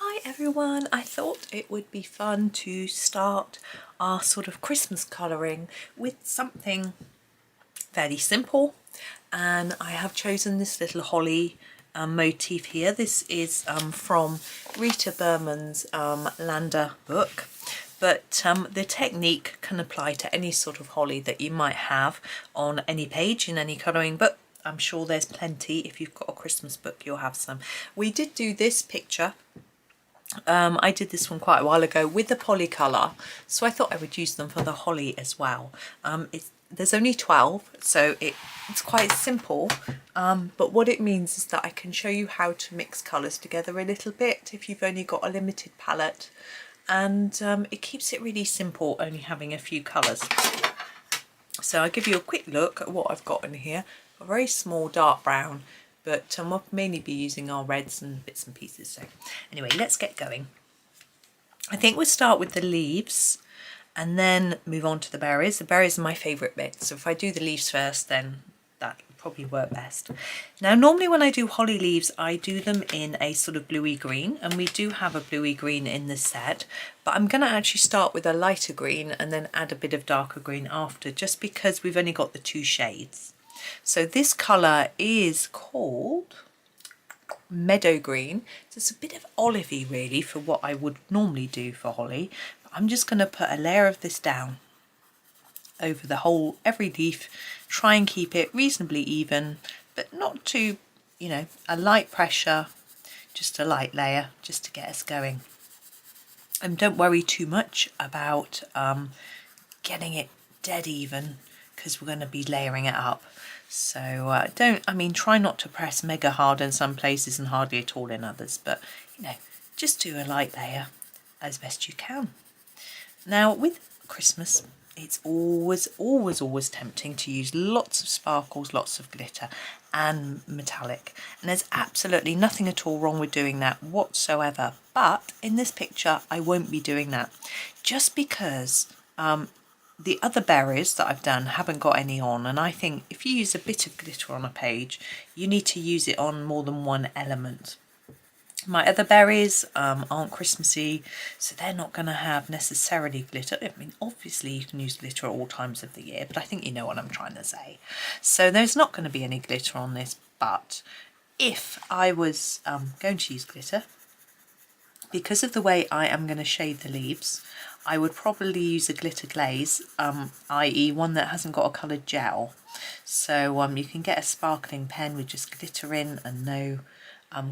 Hi everyone, I thought it would be fun to start our sort of Christmas colouring with something fairly simple, and I have chosen this little holly motif here. This is from Rita Berman's Lande book, but the technique can apply to any sort of holly that you might have on any page in any colouring book. I'm sure there's plenty. If you've got a Christmas book, you'll have some. We did do this picture. I did this one quite a while ago with the Polycolor, so I thought I would use them for the holly as well. There's only 12, so it's quite simple, but what it means is that I can show you how to mix colours together a little bit if you've only got a limited palette, and it keeps it really simple, only having a few colours. So I'll give you a quick look at what I've got in here. A very small dark brown, but we'll mainly be using our reds and bits and pieces. So anyway, let's get going. I think we'll start with the leaves and then move on to the berries. The berries are my favourite bit, so if I do the leaves first, then that will probably work best. Now normally when I do holly leaves, I do them in a sort of bluey green, and we do have a bluey green in the set, but I'm going to actually start with a lighter green and then add a bit of darker green after, just because we've only got the two shades. So this colour is called Meadow green. So it's a bit of olivey really for what I would normally do for holly. But I'm just going to put a layer of this down over the whole, every leaf. Try and keep it reasonably even, but not too, you know, a light pressure, just a light layer just to get us going. And don't worry too much about getting it dead even, because we're going to be layering it up. So try not to press mega hard in some places and hardly at all in others, but you know, just do a light layer as best you can. Now with Christmas, it's always tempting to use lots of sparkles, lots of glitter and metallic, and there's absolutely nothing at all wrong with doing that whatsoever. But in this picture I won't be doing that, just because the other berries that I've done haven't got any on, and I think if you use a bit of glitter on a page, you need to use it on more than one element. My other berries aren't Christmassy, so they're not going to have necessarily glitter. I mean, obviously you can use glitter at all times of the year, but I think you know what I'm trying to say. So there's not going to be any glitter on this, but if I was going to use glitter, because of the way I am going to shade the leaves, I would probably use a glitter glaze, i.e. one that hasn't got a coloured gel. So you can get a sparkling pen with just glitter in and no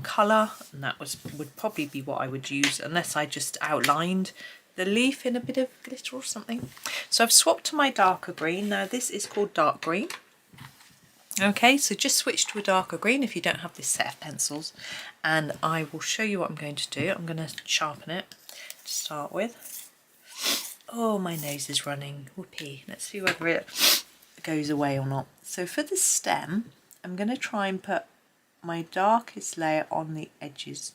colour, and that would probably be what I would use, unless I just outlined the leaf in a bit of glitter or something. So I've swapped to my darker green. Now this is called dark green. Okay, so just switch to a darker green if you don't have this set of pencils, and I will show you what I'm going to do. I'm going to sharpen it to start with. Oh, my nose is running. Whoopee. Let's see whether it goes away or not. So for the stem, I'm going to try and put my darkest layer on the edges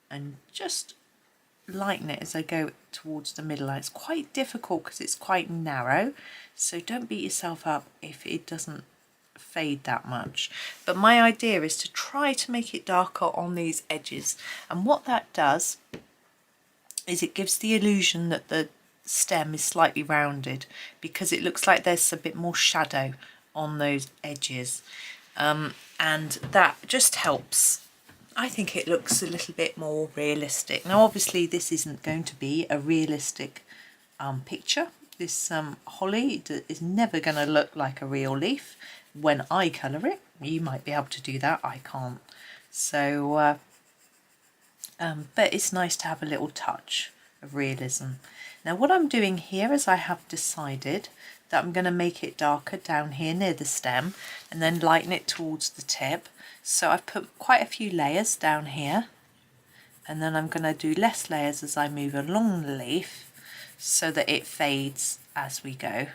and just lighten it as I go towards the middle. And it's quite difficult because it's quite narrow, so don't beat yourself up if it doesn't fade that much. But my idea is to try to make it darker on these edges, and what that does is it gives the illusion that the stem is slightly rounded, because it looks like there's a bit more shadow on those edges, and that just helps. I think it looks a little bit more realistic. Now obviously this isn't going to be a realistic picture. This holly is never going to look like a real leaf when I colour it. You might be able to do that, I can't. So but it's nice to have a little touch of realism. Now what I'm doing here is I have decided that I'm going to make it darker down here near the stem and then lighten it towards the tip. So I've put quite a few layers down here, and then I'm going to do less layers as I move along the leaf so that it fades as we go,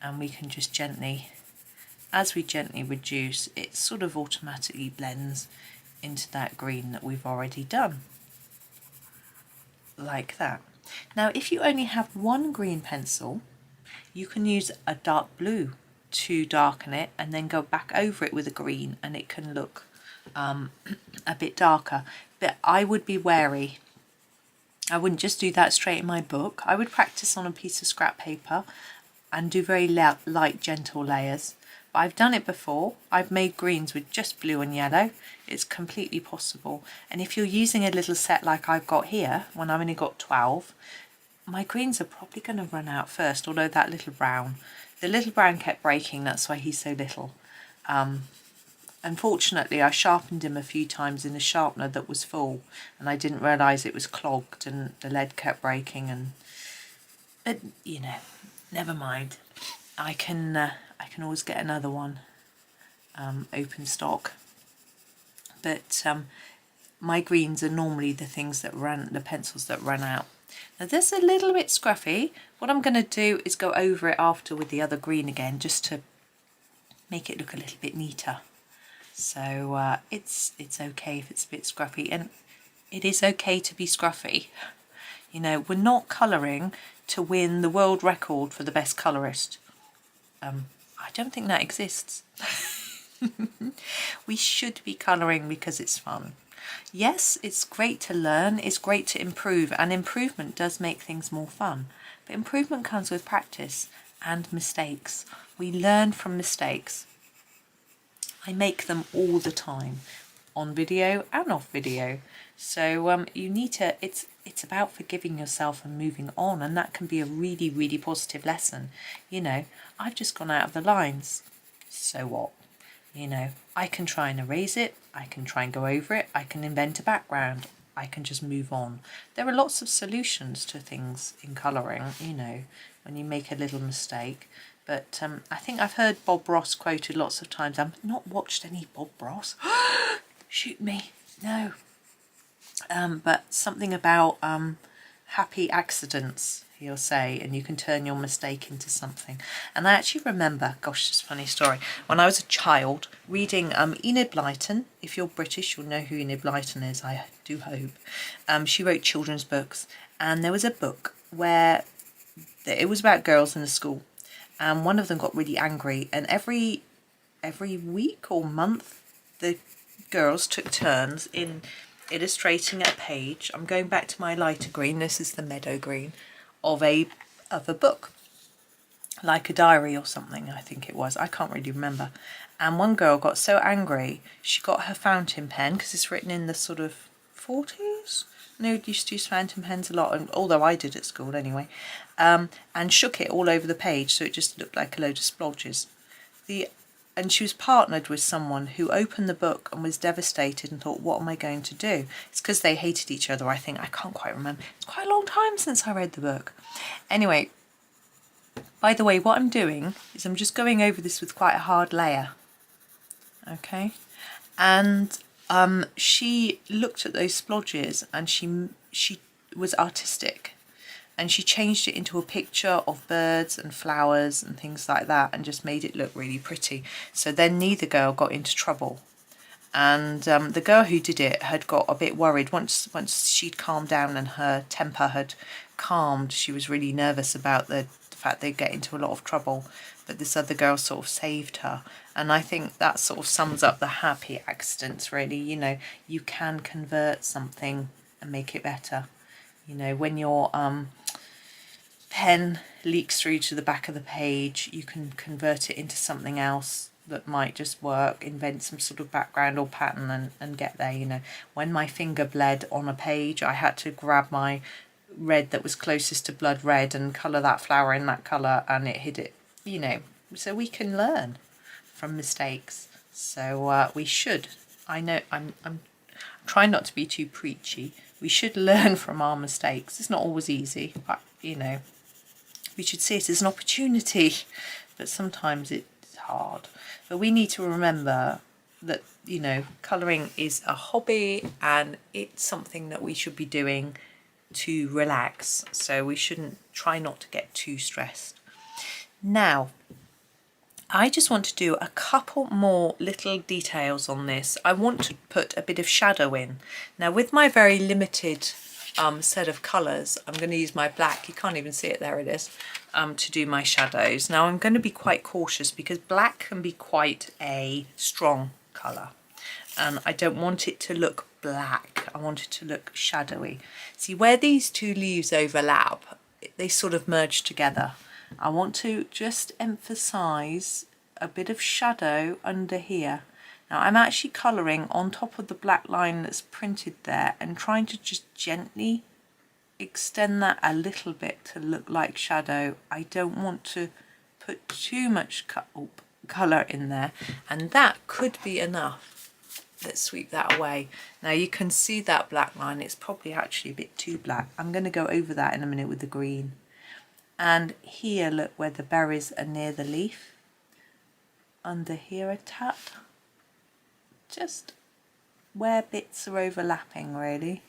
and we can just gently, as we gently reduce, it sort of automatically blends into that green that we've already done, like that. Now if you only have one green pencil, you can use a dark blue to darken it and then go back over it with a green, and it can look a bit darker. But I would be wary I wouldn't just do that straight in my book. I would practice on a piece of scrap paper and do very light, gentle layers. But I've done it before. I've made greens with just blue and yellow. It's completely possible. And if you're using a little set like I've got here, when I've only got 12, my greens are probably going to run out first, although that little brown. The little brown kept breaking, that's why he's so little. Unfortunately, I sharpened him a few times in a sharpener that was full, and I didn't realise it was clogged and the lead kept breaking. But you know, never mind. I can always get another one, open stock. But my greens are normally the pencils that run out. Now this is a little bit scruffy. What I'm going to do is go over it after with the other green again, just to make it look a little bit neater. So it's okay if it's a bit scruffy, and it is okay to be scruffy. You know, we're not colouring to win the world record for the best colourist. I don't think that exists. We should be colouring because it's fun. Yes, it's great to learn, it's great to improve, and improvement does make things more fun. But improvement comes with practice and mistakes. We learn from mistakes. I make them all the time, on video and off video. So you need to, it's about forgiving yourself and moving on, and that can be a really, really positive lesson. You know, I've just gone out of the lines. So what? You know, I can try and erase it, I can try and go over it, I can invent a background, I can just move on. There are lots of solutions to things in colouring, you know, when you make a little mistake. But I think I've heard Bob Ross quoted lots of times. I've not watched any Bob Ross. Shoot me. No. But something about happy accidents, he'll say, and you can turn your mistake into something. And I actually remember, gosh, this funny story, when I was a child reading Enid Blyton. If you're British, you'll know who Enid Blyton is, I do hope. She wrote children's books, and there was a book where it was about girls in a school. And one of them got really angry, and every week or month the girls took turns in illustrating a page. I'm going back to my lighter green, this is the Meadow green, of a book, like a diary or something, I think it was, I can't really remember. And one girl got so angry, she got her fountain pen, because it's written in the sort of 40s. No, used to use fountain pens a lot, although I did at school anyway, and shook it all over the page so it just looked like a load of splodges. And she was partnered with someone who opened the book and was devastated and thought, what am I going to do? It's because they hated each other, I think. I can't quite remember. It's quite a long time since I read the book. Anyway, by the way, what I'm doing is I'm just going over this with quite a hard layer. Okay? And she looked at those splodges and she was artistic, and she changed it into a picture of birds and flowers and things like that, and just made it look really pretty. So then neither girl got into trouble, and the girl who did it had got a bit worried once she'd calmed down and her temper had calmed. She was really nervous about the fact they'd get into a lot of trouble, but this other girl sort of saved her. And I think that sort of sums up the happy accidents, really. You know, you can convert something and make it better. You know, when your pen leaks through to the back of the page, you can convert it into something else that might just work, invent some sort of background or pattern and get there. You know, when my finger bled on a page, I had to grab my red that was closest to blood red and colour that flower in that colour, and it hid it, you know. So we can learn from mistakes. So we should, I know I'm trying not to be too preachy, we should learn from our mistakes. It's not always easy, but you know, we should see it as an opportunity, but sometimes it's hard. But we need to remember that, you know, colouring is a hobby and it's something that we should be doing to relax, so we shouldn't try not to get too stressed. Now, I just want to do a couple more little details on this. I want to put a bit of shadow in. Now, with my very limited set of colours, I'm going to use my black, you can't even see it, there it is, to do my shadows. Now, I'm going to be quite cautious because black can be quite a strong colour, and I don't want it to look black. I want it to look shadowy. See where these two leaves overlap, they sort of merge together. I want to just emphasize a bit of shadow under here. Now I'm actually colouring on top of the black line that's printed there and trying to just gently extend that a little bit to look like shadow. I don't want to put too much colour in there, and that could be enough. Let's sweep that away. Now you can see that black line, it's probably actually a bit too black. I'm going to go over that in a minute with the green. And here, look where the berries are near the leaf. Under here a tap. Just where bits are overlapping, really.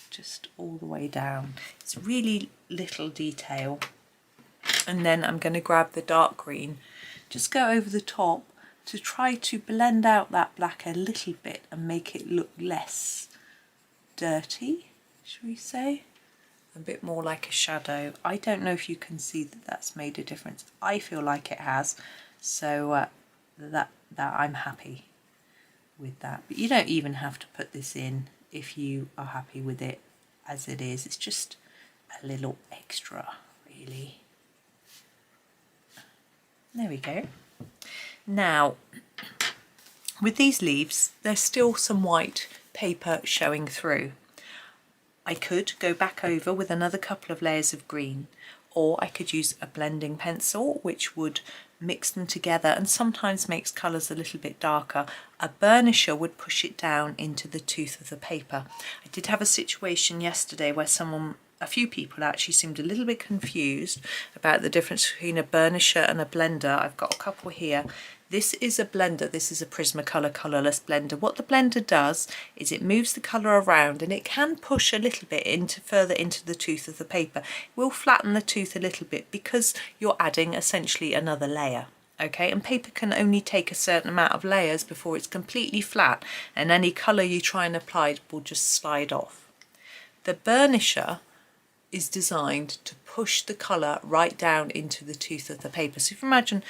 Just all the way down. It's really little detail. And then I'm going to grab the dark green, just go over the top to try to blend out that black a little bit and make it look less dirty, should we say? A bit more like a shadow. I don't know if you can see that that's made a difference. I feel like it has, so that I'm happy with that. But you don't even have to put this in if you are happy with it as it is. It's just a little extra, really. There we go. Now, with these leaves, there's still some white paper showing through. I could go back over with another couple of layers of green, or I could use a blending pencil, which would mix them together and sometimes makes colours a little bit darker. A burnisher would push it down into the tooth of the paper. I did have a situation yesterday where a few people actually seemed a little bit confused about the difference between a burnisher and a blender. I've got a couple here. This is a blender, this is a Prismacolor colourless blender. What the blender does is it moves the colour around, and it can push a little bit further into the tooth of the paper. It will flatten the tooth a little bit because you're adding essentially another layer. Okay, and paper can only take a certain amount of layers before it's completely flat, and any colour you try and apply will just slide off. The burnisher is designed to push the colour right down into the tooth of the paper. So if you imagine,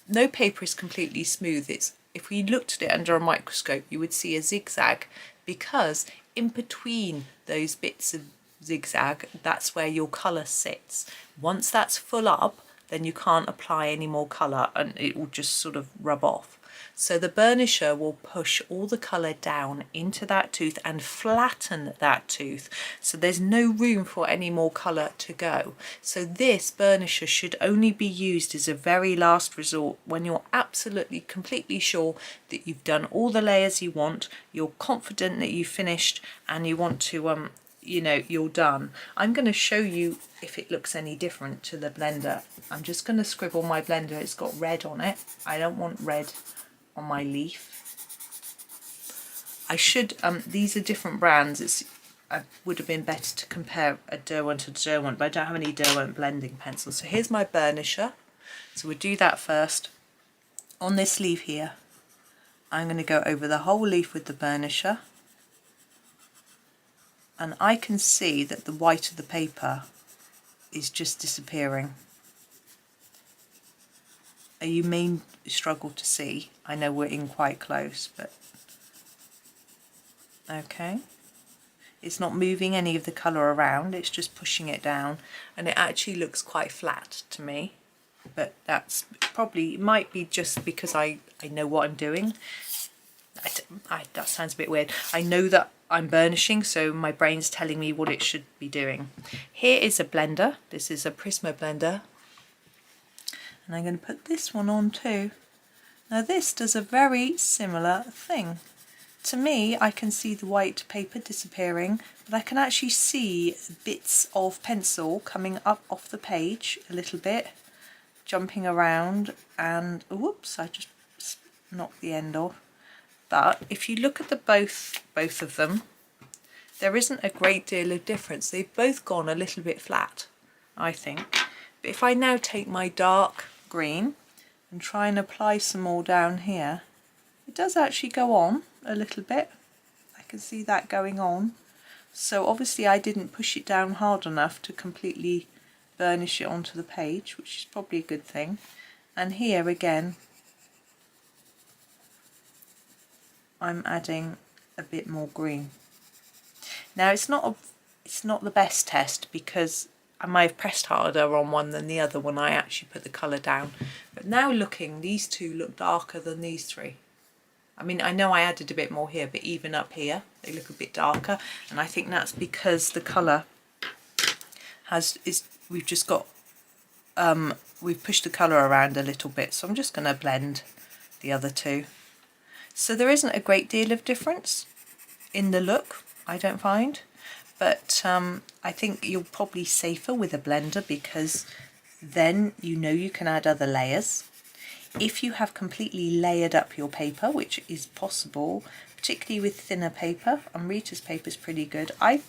no paper is completely smooth. If we looked at it under a microscope, you would see a zigzag, because in between those bits of zigzag, that's where your colour sits. Once that's full up, then you can't apply any more colour and it will just sort of rub off. So the burnisher will push all the colour down into that tooth and flatten that tooth, so there's no room for any more colour to go. So this burnisher should only be used as a very last resort when you're absolutely completely sure that you've done all the layers you want, you're confident that you've finished, and you want to you're done. I'm going to show you if it looks any different to the blender. I'm just going to scribble my blender. It's got red on it. I don't want red on my leaf. I should, these are different brands. It would have been better to compare a Derwent to Derwent, but I don't have any Derwent blending pencils. So here's my burnisher. So we'll do that first. On this leaf here, I'm going to go over the whole leaf with the burnisher. And I can see that the white of the paper is just disappearing. You may struggle to see. I know we're in quite close, but okay. It's not moving any of the colour around, it's just pushing it down, and it actually looks quite flat to me. But that's probably, it might be just because I know what I'm doing. That sounds a bit weird. I know that I'm burnishing, so my brain's telling me what it should be doing. Here is a blender. This is a Prisma blender. And I'm going to put this one on too. Now this does a very similar thing. To me, I can see the white paper disappearing, but I can actually see bits of pencil coming up off the page a little bit, jumping around, and whoops, I just knocked the end off. But if you look at the both of them, there isn't a great deal of difference. They've both gone a little bit flat, I think. But if I now take my dark green and try and apply some more down here, it does actually go on a little bit. I can see that going on. So obviously I didn't push it down hard enough to completely burnish it onto the page, which is probably a good thing. And here again, I'm adding a bit more green. Now it's not the best test because I might have pressed harder on one than the other when I actually put the colour down. But now looking, these two look darker than these three. I mean, I know I added a bit more here, but even up here, they look a bit darker. And I think that's because the colour we've just got, we've pushed the colour around a little bit. So I'm just going to blend the other two. So there isn't a great deal of difference in the look, I don't find. But I think you're probably safer with a blender because then you know you can add other layers. If you have completely layered up your paper, which is possible, particularly with thinner paper, and Rita's paper is pretty good. I've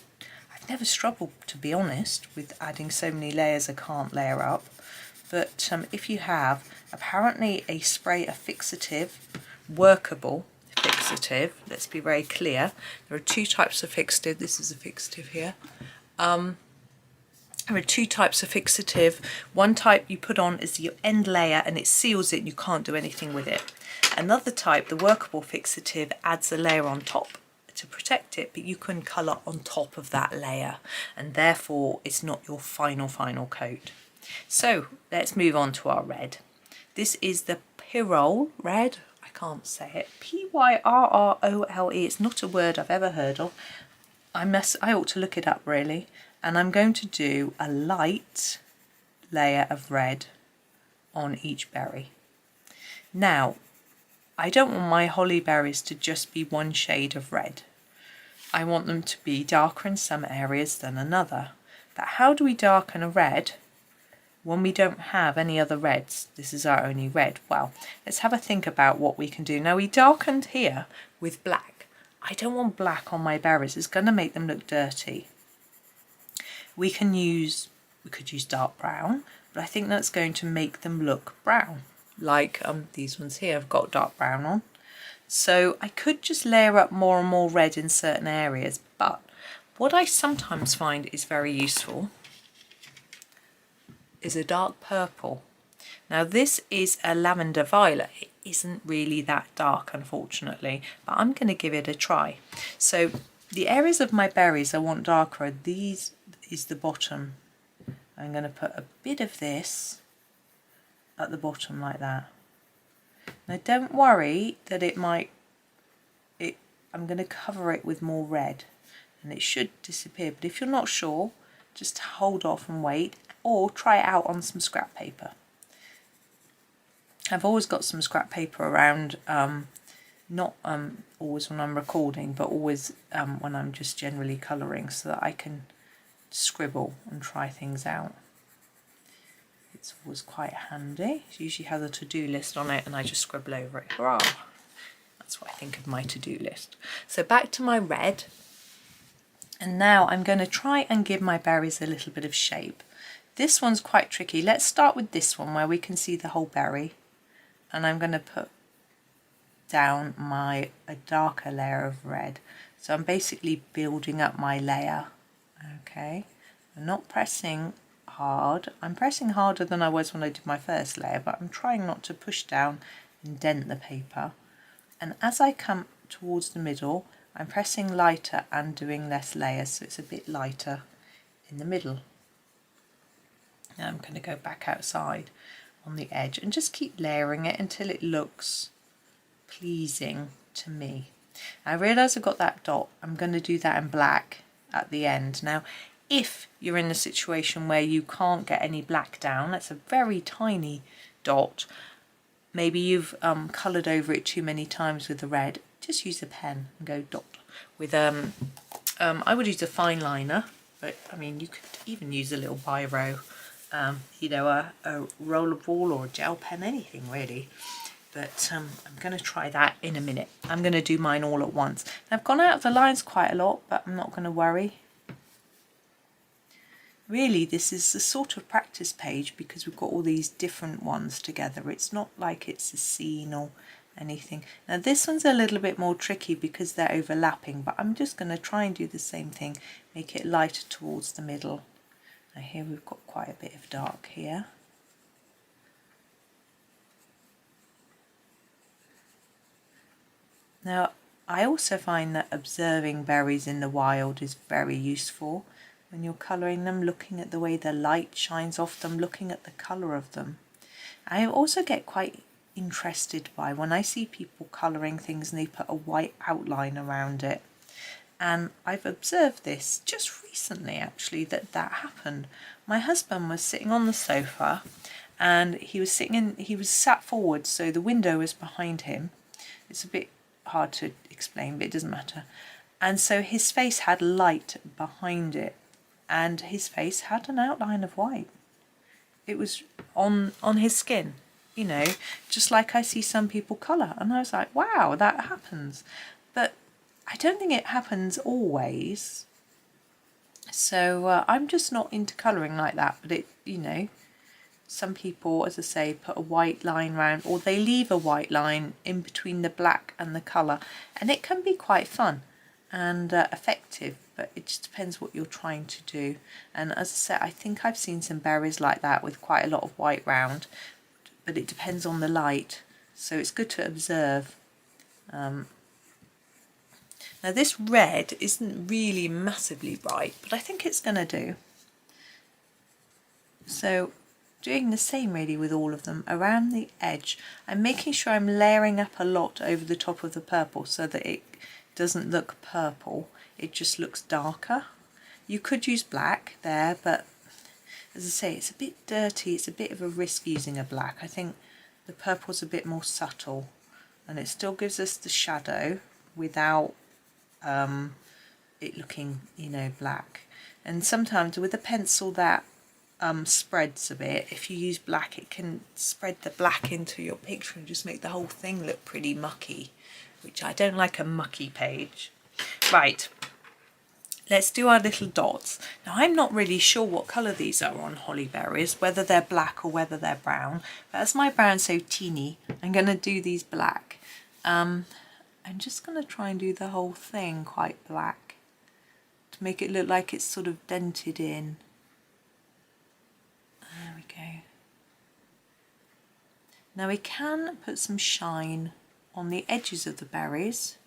never struggled, to be honest, with adding so many layers I can't layer up. But if you have, apparently a spray, a fixative, workable fixative, let's be very clear, there are two types of fixative. This is a fixative here. There are two types of fixative. One type you put on is your end layer and it seals it and you can't do anything with it. Another type, the workable fixative, adds a layer on top to protect it, but you can colour on top of that layer and therefore it's not your final coat. So let's move on to our red. This is the Pyrrole red. I can't say it. P-Y-R-R-O-L-E. It's not a word I've ever heard of. I ought to look it up really. And I'm going to do a light layer of red on each berry. Now, I don't want my holly berries to just be one shade of red. I want them to be darker in some areas than another. But how do we darken a red when we don't have any other reds? This is our only red. Well, let's have a think about what we can do. Now, we darkened here with black. I don't want black on my berries. It's going to make them look dirty. We could use dark brown, but I think that's going to make them look brown. Like these ones here have got dark brown on. So I could just layer up more and more red in certain areas, but what I sometimes find is very useful is a dark purple. Now this is a lavender violet. It isn't really that dark, unfortunately, but I'm going to give it a try. So the areas of my berries I want darker, these is the bottom. I'm going to put a bit of this at the bottom like that. Now don't worry that I'm going to cover it with more red and it should disappear, but if you're not sure, just hold off and wait, or try it out on some scrap paper. I've always got some scrap paper around, not always when I'm recording, but always when I'm just generally colouring, so that I can scribble and try things out. It's always quite handy. It usually has a to-do list on it and I just scribble over it. Hurrah! That's what I think of my to-do list. So back to my red, and now I'm going to try and give my berries a little bit of shape. This one's quite tricky. Let's start with this one where we can see the whole berry, and I'm going to put down a darker layer of red. So I'm basically building up my layer. Okay, I'm not pressing hard. I'm pressing harder than I was when I did my first layer, but I'm trying not to push down and dent the paper. And as I come towards the middle, I'm pressing lighter and doing less layers, so it's a bit lighter in the middle. Now I'm going to go back outside on the edge and just keep layering it until it looks pleasing to me. I realise I've got that dot. I'm going to do that in black at the end. Now, if you're in a situation where you can't get any black down, that's a very tiny dot, maybe you've coloured over it too many times with the red, just use a pen and go dot. With I would use a fine liner, but I mean you could even use a little biro, you know, a roller ball or a gel pen, anything really. But I'm going to try that in a minute. I'm going to do mine all at once. Now, I've gone out of the lines quite a lot, but I'm not going to worry. Really, this is a sort of practice page because we've got all these different ones together. It's not like it's a scene or anything. Now, this one's a little bit more tricky because they're overlapping, but I'm just going to try and do the same thing, make it lighter towards the middle. Now, here we've got quite a bit of dark here. Now, I also find that observing berries in the wild is very useful when you're colouring them, looking at the way the light shines off them, looking at the colour of them. I also get quite interested by when I see people colouring things and they put a white outline around it. And I've observed this just recently actually, that happened. My husband was sitting on the sofa and he was sat forward, so the window was behind him. It's a bit hard to explain, but it doesn't matter. And so his face had light behind it, and his face had an outline of white. It was on his skin, you know, just like I see some people colour. And I was like, wow, that happens. But I don't think it happens always. So I'm just not into colouring like that. But it, you know, some people, as I say, put a white line round, or they leave a white line in between the black and the colour. And it can be quite fun and effective, but it just depends what you're trying to do. And as I said, I think I've seen some berries like that with quite a lot of white round, but it depends on the light, so it's good to observe. Now this red isn't really massively bright, but I think it's going to do. So doing the same really with all of them around the edge. I'm making sure I'm layering up a lot over the top of the purple so that it doesn't look purple, it just looks darker. You could use black there, but as I say, it's a bit dirty, it's a bit of a risk using a black. I think the purple's a bit more subtle and it still gives us the shadow without it looking, you know, black. And sometimes with a pencil that spreads a bit, if you use black, it can spread the black into your picture and just make the whole thing look pretty mucky, which I don't like, a mucky page. Right, let's do our little dots. Now I'm not really sure what colour these are on holly berries, whether they're black or whether they're brown, but as my brown's so teeny, I'm going to do these black. I'm just going to try and do the whole thing quite black to make it look like it's sort of dented in. There we go. Now we can put some shine on the edges of the berries.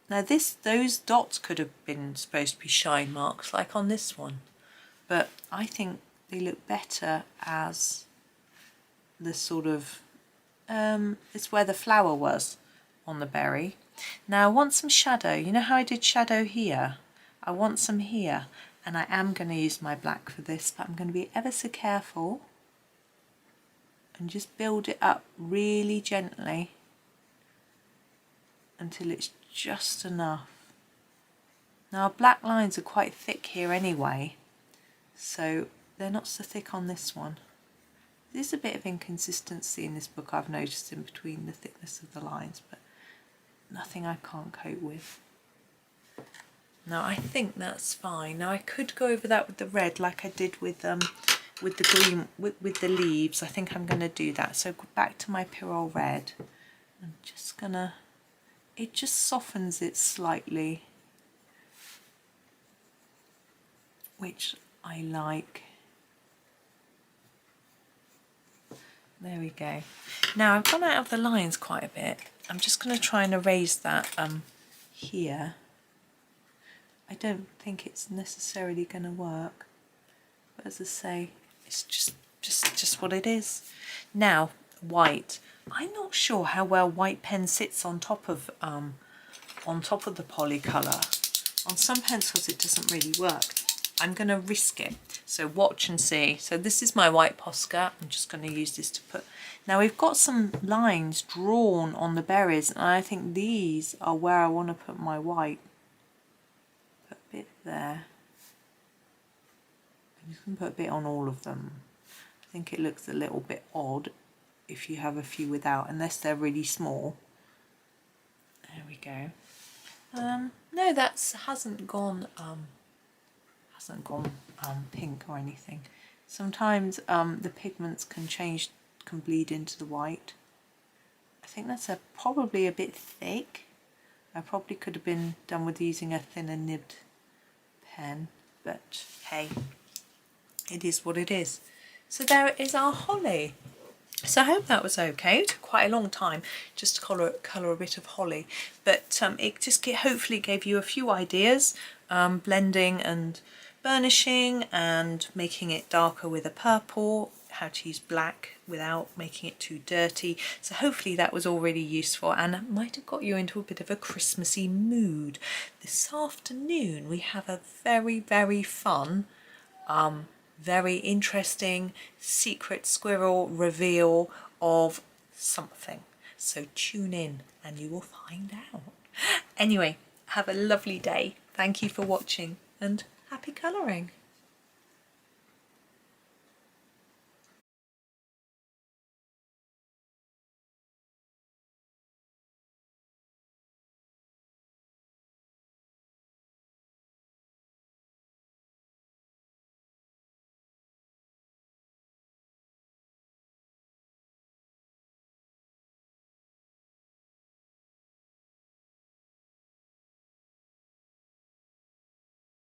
Now those dots could have been supposed to be shine marks like on this one, but I think they look better as the sort of, it's where the flower was on the berry. Now I want some shadow. You know how I did shadow here? I want some here, and I am going to use my black for this, but I'm going to be ever so careful and just build it up really gently until it's just enough. Now our black lines are quite thick here anyway, so they're not so thick on this one. There's a bit of inconsistency in this book I've noticed in between the thickness of the lines, but nothing I can't cope with. Now I think that's fine. Now I could go over that with the red like I did with the green, with the leaves. I think I'm going to do that. So back to my Pyrrole red. I'm just going to, it just softens it slightly, which I like. There we go. Now I've gone out of the lines quite a bit. I'm just going to try and erase that here. I don't think it's necessarily going to work, but as I say, it's just what it is. Now white. I'm not sure how well white pen sits on top of the Polycolor. On some pencils it doesn't really work. I'm going to risk it, so watch and see. So this is my white Posca. I'm just going to use this to put. Now we've got some lines drawn on the berries, and I think these are where I want to put my white. Put a bit there. I'm just going to put a bit on all of them. I think it looks a little bit odd if you have a few without, unless they're really small. There we go. No, that hasn't gone pink or anything. Sometimes the pigments can bleed into the white. I think that's probably a bit thick. I probably could have been done with using a thinner nibbed pen, but hey, it is what it is. So there is our holly. So I hope that was okay. It took quite a long time just to colour a bit of holly, but it just hopefully gave you a few ideas, blending and burnishing and making it darker with a purple, how to use black without making it too dirty. So hopefully that was all really useful and might have got you into a bit of a Christmassy mood. This afternoon we have a very, very fun very interesting secret squirrel reveal of something. So tune in and you will find out. Anyway, have a lovely day. Thank you for watching and happy colouring.